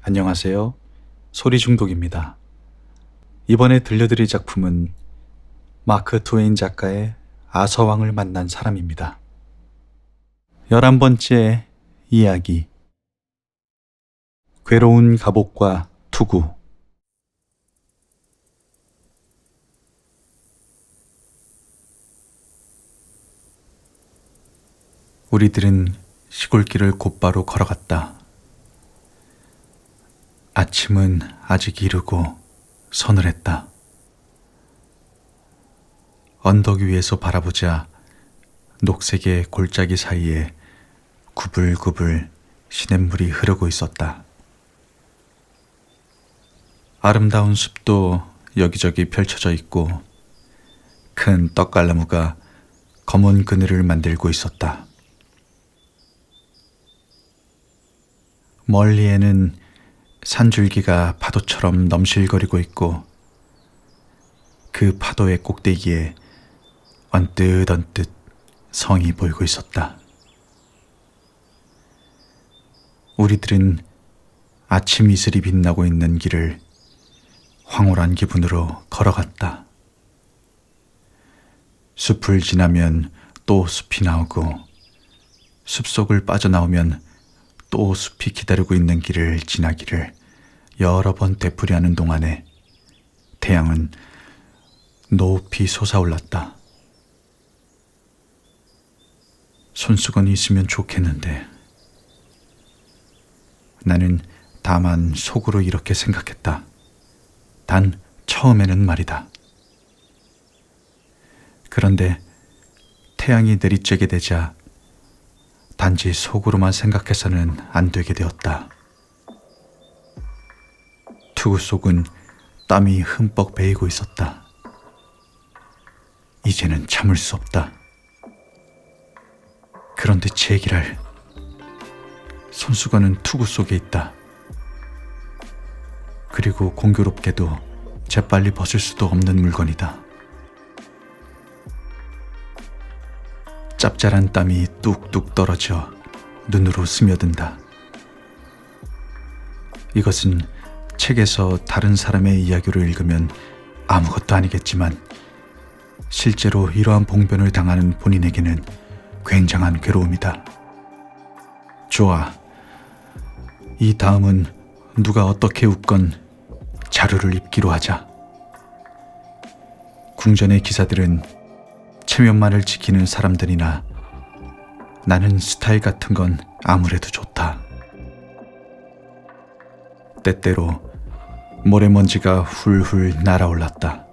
안녕하세요. 소리중독입니다. 이번에 들려드릴 작품은 마크 트웨인 작가의 아서왕을 만난 사람입니다. 11번째 이야기. 괴로운 갑옷과 투구. 우리들은 시골길을 곧바로 걸어갔다. 아침은 아직 이르고 서늘했다. 언덕 위에서 바라보자 녹색의 골짜기 사이에 구불구불 시냇물이 흐르고 있었다. 아름다운 숲도 여기저기 펼쳐져 있고 큰 떡갈나무가 검은 그늘을 만들고 있었다. 멀리에는 산줄기가 파도처럼 넘실거리고 있고 그 파도의 꼭대기에 언뜻 성이 보이고 있었다. 우리들은 아침 이슬이 빛나고 있는 길을 황홀한 기분으로 걸어갔다. 숲을 지나면 또 숲이 나오고 숲속을 빠져나오면 또 숲이 기다리고 있는 길을 지나기를 여러 번 되풀이하는 동안에 태양은 높이 솟아올랐다. 손수건이 있으면 좋겠는데 나는 다만 속으로 이렇게 생각했다. 단 처음에는 말이다. 그런데 태양이 내리쬐게 되자 단지 속으로만 생각해서는 안 되게 되었다. 투구 속은 땀이 흠뻑 배이고 있었다. 이제는 참을 수 없다. 그런데 제기랄, 손수건은 투구 속에 있다. 그리고 공교롭게도 재빨리 벗을 수도 없는 물건이다. 짭짤한 땀이 뚝뚝 떨어져 눈으로 스며든다. 이것은 책에서 다른 사람의 이야기를 읽으면 아무것도 아니겠지만 실제로 이러한 봉변을 당하는 본인에게는 굉장한 괴로움이다. 좋아. 이 다음은 누가 어떻게 웃건 자루를 입기로 하자. 궁전의 기사들은 체면만을 지키는 사람들이나 나는 스타일 같은 건 아무래도 좋다. 때때로 모래먼지가 훌훌 날아올랐다.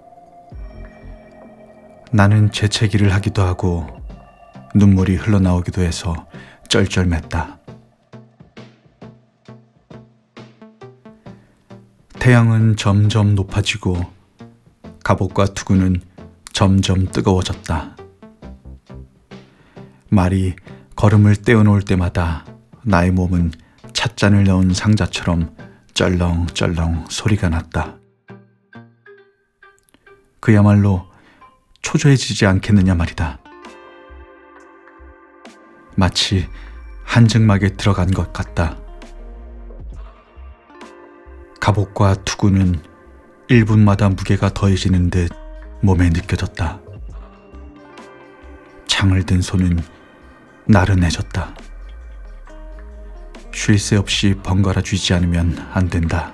나는 재채기를 하기도 하고 눈물이 흘러나오기도 해서 쩔쩔맸다. 태양은 점점 높아지고 갑옷과 투구는 점점 뜨거워졌다. 말이 걸음을 떼어놓을 때마다 나의 몸은 찻잔을 넣은 상자처럼 쩔렁쩔렁 소리가 났다. 그야말로 초조해지지 않겠느냐 말이다. 마치 한증막에 들어간 것 같다. 갑옷과 투구는 1분마다 무게가 더해지는 듯 몸에 느껴졌다. 창을 든 손은 나른해졌다. 쉴 새 없이 번갈아 쥐지 않으면 안 된다.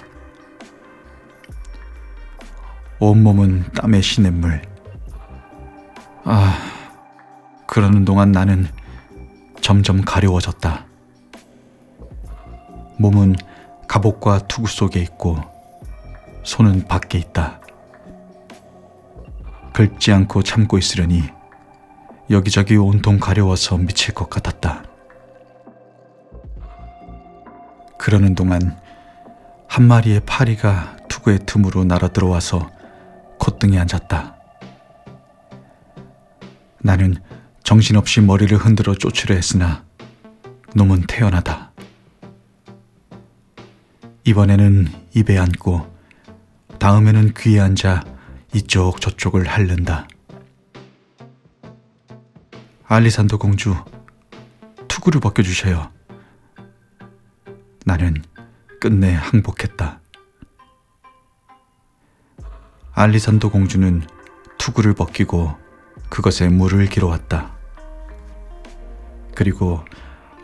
온몸은 땀의 시냇물. 그러는 동안 나는 점점 가려워졌다. 몸은 갑옷과 투구 속에 있고 손은 밖에 있다. 긁지 않고 참고 있으려니 여기저기 온통 가려워서 미칠 것 같았다. 그러는 동안 한 마리의 파리가 투구의 틈으로 날아 들어와서 콧등에 앉았다. 나는 정신없이 머리를 흔들어 쫓으려 했으나 놈은 태연하다. 이번에는 입에 안고 다음에는 귀에 앉아 이쪽 저쪽을 핥는다. 알리산더 공주, 투구를 벗겨주셔요. 나는 끝내 항복했다. 알리산도 공주는 투구를 벗기고 그것에 물을 길어왔다. 그리고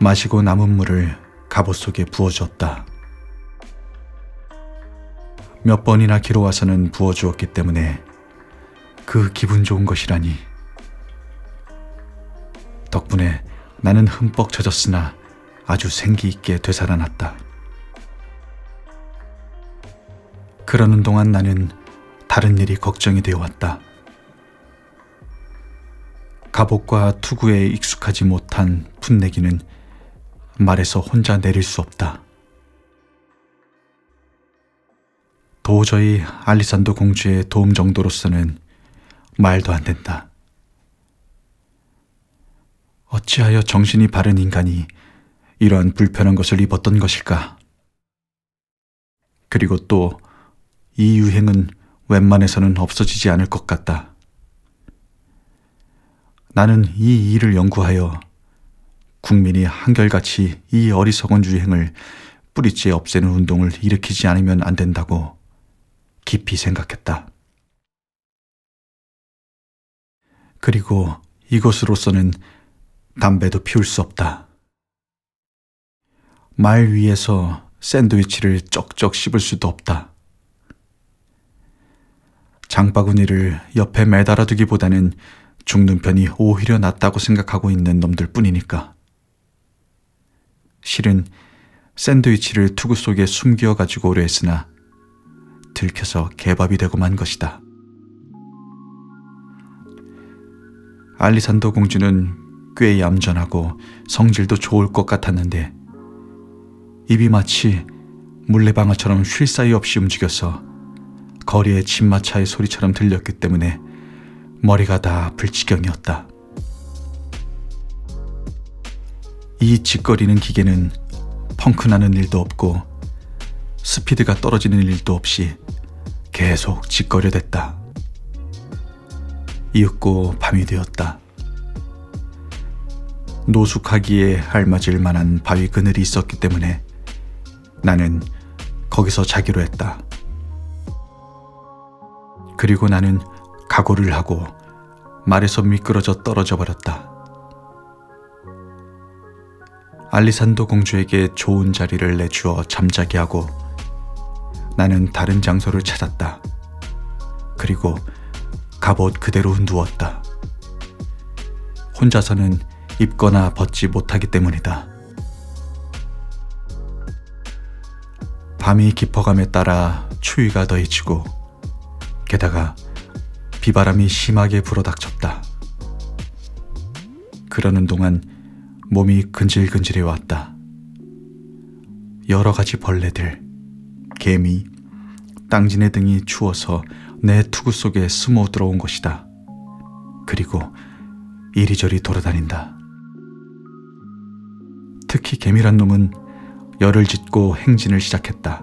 마시고 남은 물을 갑옷 속에 부어주었다. 몇 번이나 길어와서는 부어주었기 때문에 그 기분 좋은 것이라니. 덕분에 나는 흠뻑 젖었으나 아주 생기 있게 되살아났다. 그러는 동안 나는 다른 일이 걱정이 되어 왔다. 갑옷과 투구에 익숙하지 못한 풋내기는 말에서 혼자 내릴 수 없다. 도저히 알리산도 공주의 도움 정도로서는 말도 안 된다. 어찌하여 정신이 바른 인간이 이러한 불편한 것을 입었던 것일까? 그리고 또 이 유행은 웬만해서는 없어지지 않을 것 같다. 나는 이 일을 연구하여 국민이 한결같이 이 어리석은 유행을 뿌리째 없애는 운동을 일으키지 않으면 안 된다고 깊이 생각했다. 그리고 이것으로서는 담배도 피울 수 없다. 말 위에서 샌드위치를 쩍쩍 씹을 수도 없다. 장바구니를 옆에 매달아 두기보다는 죽는 편이 오히려 낫다고 생각하고 있는 놈들 뿐이니까. 실은 샌드위치를 투구 속에 숨겨 가지고 오려 했으나 들켜서 개밥이 되고 만 것이다. 알리산도 공주는 꽤 얌전하고 성질도 좋을 것 같았는데 입이 마치 물레방아처럼 쉴 사이 없이 움직여서 거리의 진마차의 소리처럼 들렸기 때문에 머리가 다 아플 지경이었다. 이 짓거리는 기계는 펑크나는 일도 없고 스피드가 떨어지는 일도 없이 계속 짓거려댔다. 이윽고 밤이 되었다. 노숙하기에 알맞을 만한 바위 그늘이 있었기 때문에 나는 거기서 자기로 했다. 그리고 나는 각오를 하고 말에서 미끄러져 떨어져 버렸다. 알리산도 공주에게 좋은 자리를 내주어 잠자게 하고 나는 다른 장소를 찾았다. 그리고 갑옷 그대로 누웠다. 혼자서는 입거나 벗지 못하기 때문이다. 밤이 깊어감에 따라 추위가 더해지고 게다가 비바람이 심하게 불어닥쳤다. 그러는 동안 몸이 근질근질해 왔다. 여러 가지 벌레들, 개미, 땅지네 등이 추워서 내 투구 속에 숨어 들어온 것이다. 그리고 이리저리 돌아다닌다. 특히 개미란 놈은 열을 짓고 행진을 시작했다.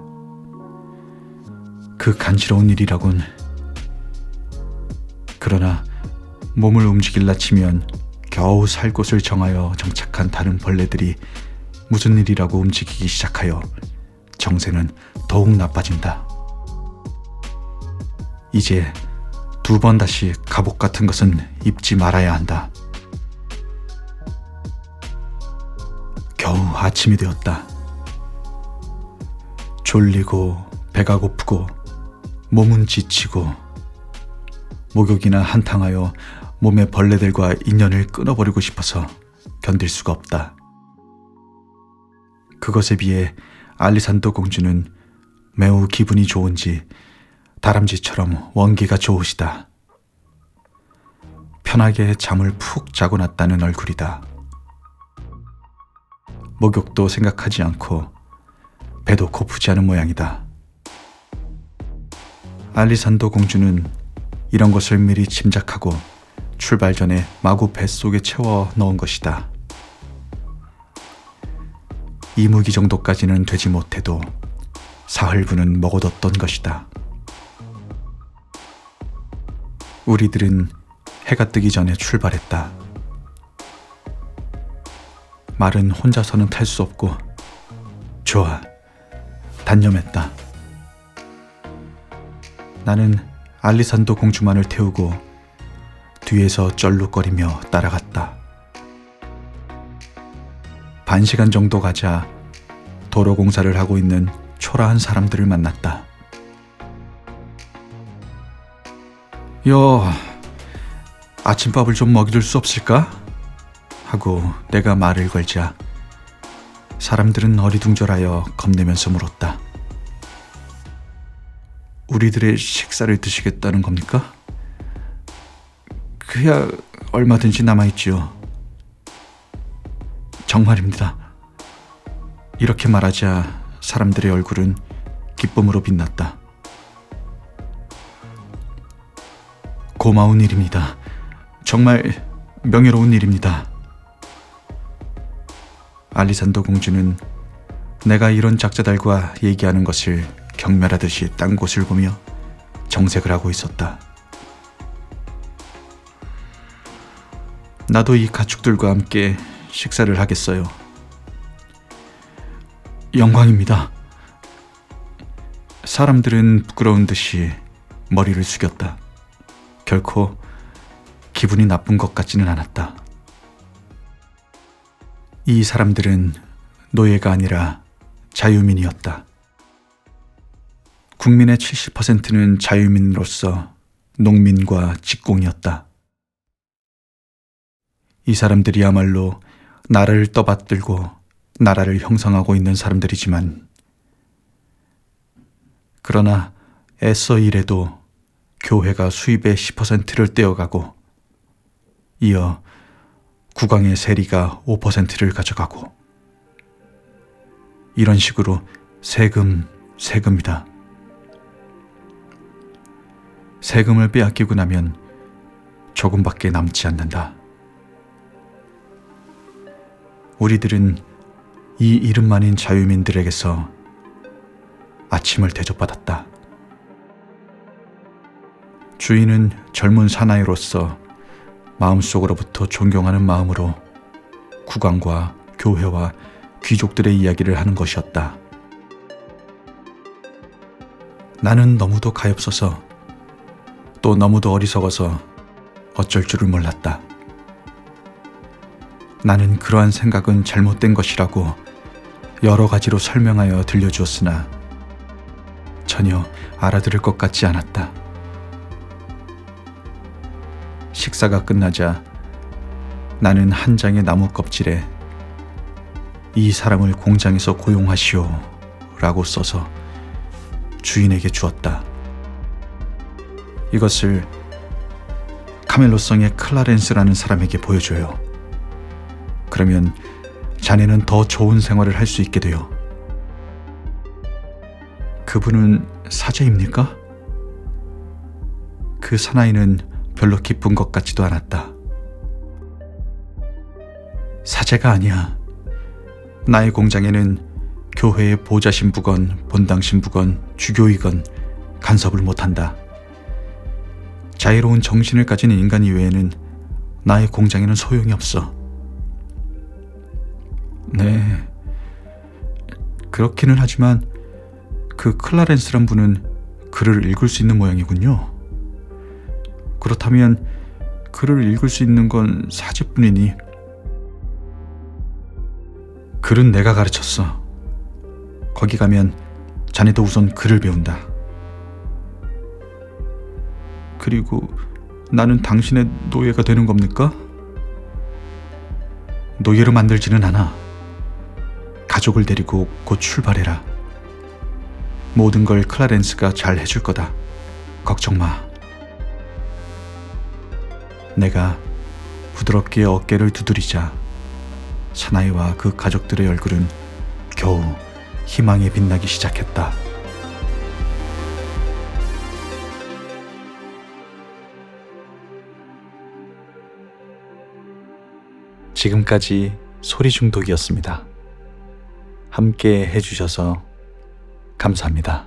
그 간지러운 일이라곤. 그러나 몸을 움직일라 치면 겨우 살 곳을 정하여 정착한 다른 벌레들이 무슨 일이라고 움직이기 시작하여 정세는 더욱 나빠진다. 이제 2번 다시 갑옷 같은 것은 입지 말아야 한다. 겨우 아침이 되었다. 졸리고 배가 고프고 몸은 지치고 목욕이나 한탕하여 몸의 벌레들과 인연을 끊어버리고 싶어서 견딜 수가 없다. 그것에 비해 알리산도 공주는 매우 기분이 좋은지 다람쥐처럼 원기가 좋으시다. 편하게 잠을 푹 자고 났다는 얼굴이다. 목욕도 생각하지 않고 배도 고프지 않은 모양이다. 알리산도 공주는 이런 것을 미리 짐작하고 출발 전에 마구 뱃속에 채워 넣은 것이다. 이무기 정도까지는 되지 못해도 사흘분은 먹어뒀던 것이다. 우리들은 해가 뜨기 전에 출발했다. 말은 혼자서는 탈 수 없고 좋아, 단념했다. 나는 알리산도 공주만을 태우고 뒤에서 쩔룩거리며 따라갔다. 반 시간 정도 가자 도로 공사를 하고 있는 초라한 사람들을 만났다. 아침밥을 좀 먹여줄 수 없을까? 하고 내가 말을 걸자 사람들은 어리둥절하여 겁내면서 물었다. 우리들의 식사를 드시겠다는 겁니까? 그야 얼마든지 남아있지요. 정말입니다. 이렇게 말하자 사람들의 얼굴은 기쁨으로 빛났다. 고마운 일입니다. 정말 명예로운 일입니다. 알리산도 공주는 내가 이런 작자들과 얘기하는 것을 경멸하듯이 딴 곳을 보며 정색을 하고 있었다. 나도 이 가축들과 함께 식사를 하겠어요. 영광입니다. 사람들은 부끄러운 듯이 머리를 숙였다. 결코 기분이 나쁜 것 같지는 않았다. 이 사람들은 노예가 아니라 자유민이었다. 국민의 70%는 자유민으로서 농민과 직공이었다. 이 사람들이야말로 나라를 떠받들고 나라를 형성하고 있는 사람들이지만, 그러나 애써 일해도 교회가 수입의 10%를 떼어가고 이어 국왕의 세리가 5%를 가져가고, 이런 식으로 세금이다. 세금을 빼앗기고 나면 조금밖에 남지 않는다. 우리들은 이 이름만인 자유민들에게서 아침을 대접받았다. 주인은 젊은 사나이로서 마음속으로부터 존경하는 마음으로 국왕과 교회와 귀족들의 이야기를 하는 것이었다. 나는 너무도 가엾어서 또 너무도 어리석어서 어쩔 줄을 몰랐다. 나는 그러한 생각은 잘못된 것이라고 여러 가지로 설명하여 들려주었으나 전혀 알아들을 것 같지 않았다. 식사가 끝나자 나는 한 장의 나무 껍질에 "이 사람을 공장에서 고용하시오" 라고 써서 주인에게 주었다. 이것을 카멜로성의 클라렌스라는 사람에게 보여줘요. 그러면 자네는 더 좋은 생활을 할 수 있게 돼요. 그분은 사제입니까? 그 사나이는 별로 기쁜 것 같지도 않았다. 사제가 아니야. 나의 공장에는 교회의 보좌신부건 본당신부건 주교이건 간섭을 못한다. 자유로운 정신을 가진 인간 이외에는 나의 공장에는 소용이 없어. 네, 그렇기는 하지만 그 클라렌스란 분은 글을 읽을 수 있는 모양이군요. 그렇다면 글을 읽을 수 있는 건 사제뿐이니 글은 내가 가르쳤어. 거기 가면 자네도 우선 글을 배운다. 그리고 나는 당신의 노예가 되는 겁니까? 노예로 만들지는 않아. 가족을 데리고 곧 출발해라. 모든 걸 클라렌스가 잘 해줄 거다. 걱정 마. 내가 부드럽게 어깨를 두드리자 사나이와 그 가족들의 얼굴은 겨우 희망에 빛나기 시작했다. 지금까지 소리중독이었습니다. 함께 해주셔서 감사합니다.